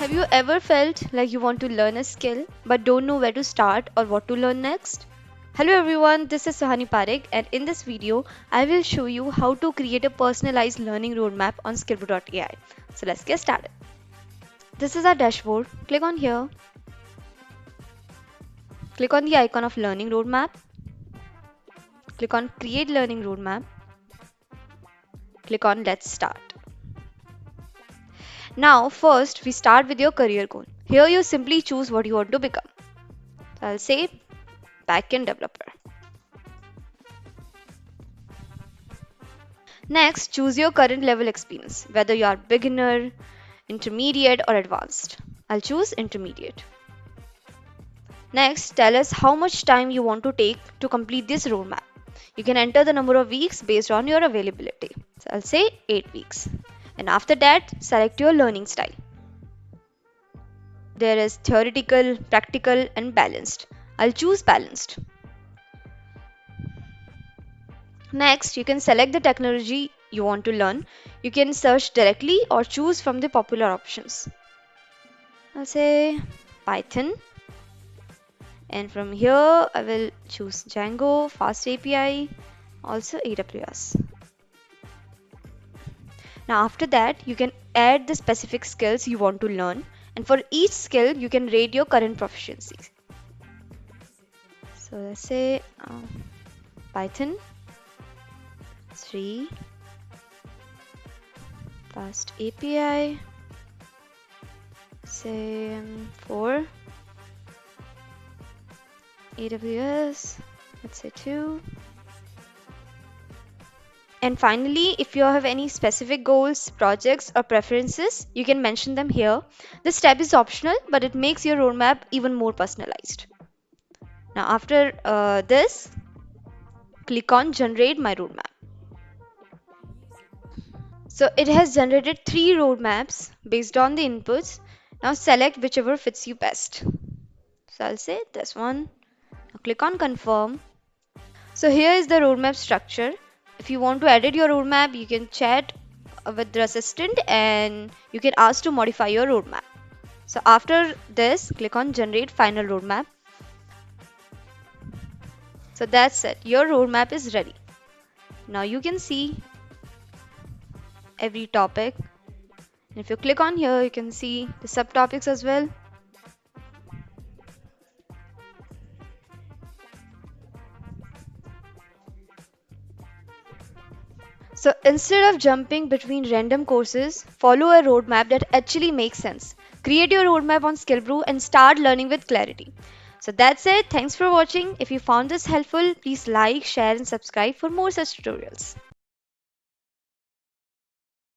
Have you ever felt like you want to learn a skill but don't know where to start or what to learn next? Hello everyone, this is Sahani Parekh, and in this video I will show you how to create a personalized learning roadmap on Skillbrew.ai. So let's get started. This is our dashboard. Click on here. Click on the icon of learning roadmap. Click on create learning roadmap. Click on let's start. Now first we start with your career goal. Here you simply choose what you want to become. So I'll say backend developer. Next, choose your current level experience, whether you are beginner, intermediate, or advanced. I'll choose intermediate. Next, tell us how much time you want to take to complete this roadmap. You can enter the number of weeks based on your availability. So I'll say 8 weeks. And after that, select your learning style. There is theoretical, practical, and balanced. I'll choose balanced. Next, you can select the technology you want to learn. You can search directly or choose from the popular options. I'll say Python. And from here, I will choose Django, FastAPI, also AWS. Now after that, you can add the specific skills you want to learn. And for each skill, you can rate your current proficiency. So let's say Python 3, FastAPI, say 4, AWS, let's say 2. And finally, if you have any specific goals, projects, or preferences, you can mention them here. This step is optional, but it makes your roadmap even more personalized. Now, after this, click on Generate My Roadmap. So it has generated 3 roadmaps based on the inputs. Now select whichever fits you best. So I'll say this one. Now click on Confirm. So here is the roadmap structure. If you want to edit your roadmap, you can chat with the assistant and you can ask to modify your roadmap. So after this, click on Generate Final Roadmap. So that's it. Your roadmap is ready. Now you can see every topic. And if you click on here, you can see the subtopics as well. So instead of jumping between random courses, follow a roadmap that actually makes sense. Create your roadmap on Skillbrew and start learning with clarity. So that's it. Thanks for watching. If you found this helpful, please like, share, and subscribe for more such tutorials.